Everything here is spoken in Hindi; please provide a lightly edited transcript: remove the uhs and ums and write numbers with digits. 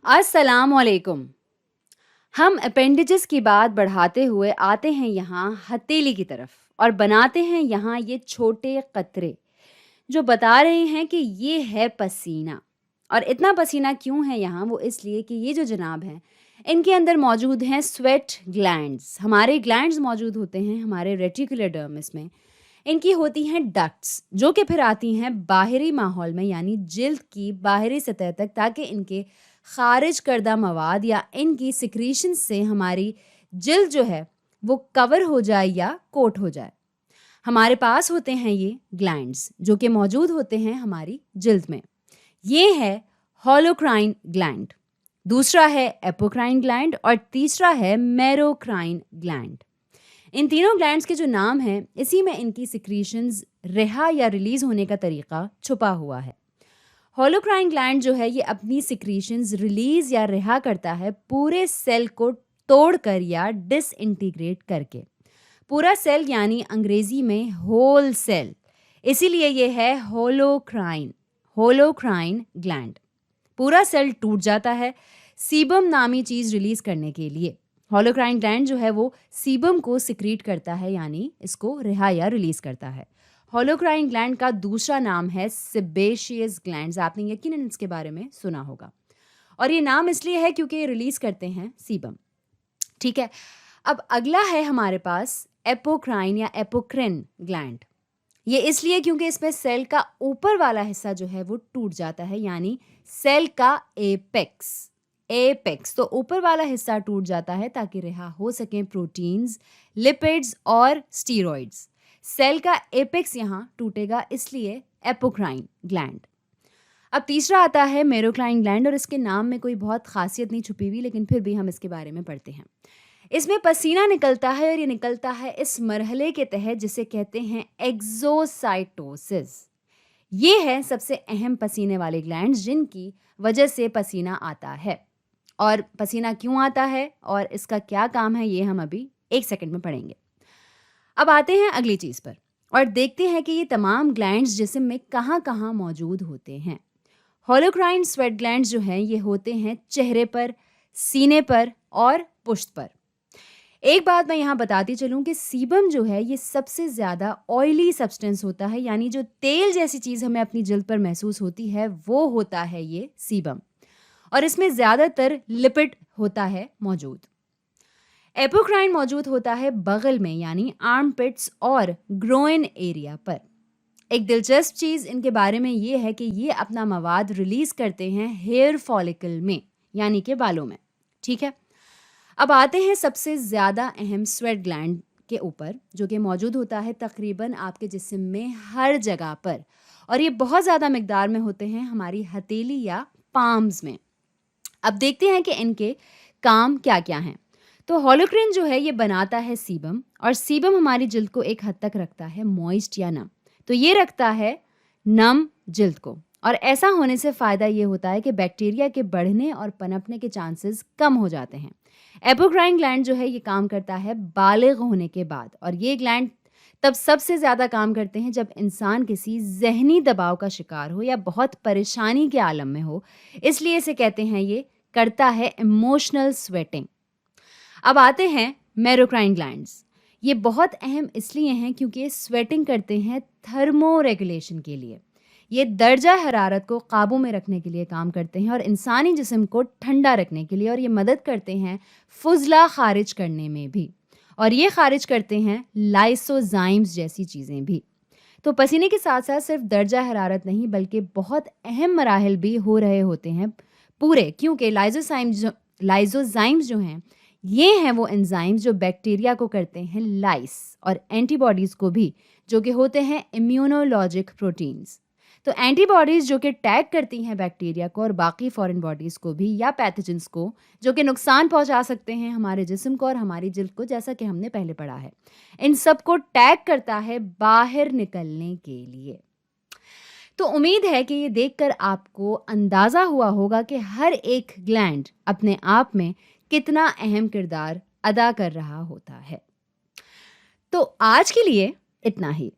अस्सलामुअलैकुम। हम अपेंडिजेस की बात बढ़ाते हुए आते हैं यहाँ हथेली की तरफ और बनाते हैं यहाँ ये छोटे कतरे जो बता रहे हैं कि ये है पसीना। और इतना पसीना क्यों है यहाँ, वो इसलिए कि ये जो जनाब हैं इनके अंदर मौजूद हैं स्वेट ग्लैंड्स। हमारे ग्लैंड्स मौजूद होते हैं हमारे रेटिकुलर डर्मिस में। इनकी होती हैं डक्ट्स जो कि फिर आती हैं बाहरी माहौल में यानी जिल्द की बाहरी सतह तक, ताकि इनके खारिज करदा मवाद या इनकी सिक्रीशन से हमारी जिल्द जो है वो कवर हो जाए या कोट हो जाए। हमारे पास होते हैं ये ग्लैंड्स जो कि मौजूद होते हैं हमारी जिल्द में। ये है होलोक्राइन ग्लैंड, दूसरा है एपोक्राइन ग्लैंड और तीसरा है मेरोक्राइन ग्लैंड। इन तीनों ग्लैंड्स के जो नाम हैं इसी में इनकी सिक्रीशंस रिहा या रिलीज होने का तरीका छुपा हुआ है। होलोक्राइन ग्लैंड जो है ये अपनी सिक्रीशंस रिलीज या रिहा करता है पूरे सेल को तोड़कर या डिसइंटीग्रेट करके। पूरा सेल यानी अंग्रेजी में होल सेल, इसीलिए ये है होलोक्राइन ग्लैंड। पूरा सेल टूट जाता है सीबम नामी चीज रिलीज करने के लिए। होलोक्राइन ग्लैंड जो है वो सीबम को सिक्रीट करता है यानी इसको रिहा या रिलीज करता है। होलोक्राइन ग्लैंड का दूसरा नाम है सेबेशियस ग्लैंड्स। आपने यकीनन इसके बारे में सुना होगा और ये नाम इसलिए है क्योंकि ये रिलीज करते हैं सीबम। ठीक है, अब अगला है हमारे पास एपोक्राइन या एपोक्रिन ग्लैंड। ये इसलिए क्योंकि इसमें सेल का ऊपर वाला हिस्सा जो है वो टूट जाता है यानी सेल का एपेक्स तो ऊपर वाला हिस्सा टूट जाता है ताकि रिहा हो सकें प्रोटीन्स, लिपिड्स और स्टीरॉइड्स। सेल का एपेक्स यहाँ टूटेगा, इसलिए एपोक्राइन ग्लैंड। अब तीसरा आता है मेरोक्राइन ग्लैंड और इसके नाम में कोई बहुत खासियत नहीं छुपी हुई, लेकिन फिर भी हम इसके बारे में पढ़ते हैं। इसमें पसीना निकलता है और ये निकलता है इस मरहले के तहत जिसे कहते हैं एक्सोसाइटोसिस। ये है सबसे अहम पसीने वाले ग्लैंड्स जिनकी वजह से पसीना आता है। और पसीना क्यों आता है और इसका क्या काम है ये हम अभी 1 सेकंड में पढ़ेंगे। अब आते हैं अगली चीज़ पर और देखते हैं कि ये तमाम ग्लैंड्स जिस्म में कहाँ कहाँ मौजूद होते हैं। होलोक्राइन स्वेट ग्लैंड्स जो हैं ये होते हैं चेहरे पर, सीने पर और पुश्त पर। एक बात मैं यहाँ बताती चलूँ कि सीबम जो है ये सबसे ज़्यादा ऑयली सब्सटेंस होता है, यानी जो तेल जैसी चीज़ हमें अपनी जिल्द पर महसूस होती है वो होता है ये सीबम, और इसमें ज़्यादातर लिपिड होता है मौजूद। एपोक्राइन मौजूद होता है बगल में यानी आर्मपिट्स और ग्रोइन एरिया पर। एक दिलचस्प चीज़ इनके बारे में ये है कि ये अपना मवाद रिलीज़ करते हैं हेयर फॉलिकल में यानी कि बालों में। ठीक है, अब आते हैं सबसे ज़्यादा अहम स्वेट ग्लैंड के ऊपर जो कि मौजूद होता है तकरीबन आपके जिस्म में हर जगह पर, और ये बहुत ज़्यादा मिकदार में होते हैं हमारी हथेली या पाम्स में। अब देखते हैं कि इनके काम क्या क्या हैं। तो होलोक्राइन जो है ये बनाता है सीबम, और सीबम हमारी जिल्द को एक हद तक रखता है मॉइस्ट या नम। तो ये रखता है नम जिल्द को, और ऐसा होने से फ़ायदा ये होता है कि बैक्टीरिया के बढ़ने और पनपने के चांसेस कम हो जाते हैं। एपोक्राइन ग्लैंड जो है ये काम करता है बालिग होने के बाद, और ये ग्लैंड तब सबसे ज़्यादा काम करते हैं जब इंसान किसी जहनी दबाव का शिकार हो या बहुत परेशानी के आलम में हो, इसलिए इसे कहते हैं ये करता है इमोशनल स्वेटिंग। अब आते हैं मेरोक्राइन ग्लैंड्स। ये बहुत अहम इसलिए हैं क्योंकि ये स्वेटिंग करते हैं थर्मो रेगुलेशन के लिए। ये दर्जा हरारत को काबू में रखने के लिए काम करते हैं और इंसानी जिस्म को ठंडा रखने के लिए, और ये मदद करते हैं फुजला खारिज करने में भी, और ये खारिज करते हैं लाइसोजाइम्स जैसी चीज़ें भी। तो पसीने के साथ साथ सिर्फ दर्जा हरारत नहीं बल्कि बहुत अहम मराहिल भी हो रहे होते हैं पूरे, क्योंकि लाइसोजाइम्स जो हैं ये हैं वो एंजाइम्स जो बैक्टीरिया को करते हैं लाइस, और एंटीबॉडीज़ को भी जो कि होते हैं इम्यूनोलॉजिक प्रोटीन्स। तो एंटीबॉडीज़ जो कि टैग करती हैं बैक्टीरिया को और बाकी फॉरेन बॉडीज़ को भी या पैथोजेंस को जो कि नुकसान पहुंचा सकते हैं हमारे जिस्म को और हमारी जिल्द को, जैसा कि हमने पहले पढ़ा है। इन सब को टैग करता है बाहर निकलने के लिए। तो उम्मीद है कि ये देखकर आपको अंदाज़ा हुआ होगा कि हर एक ग्लैंड अपने आप में कितना अहम किरदार अदा कर रहा होता है। तो आज के लिए इतना ही।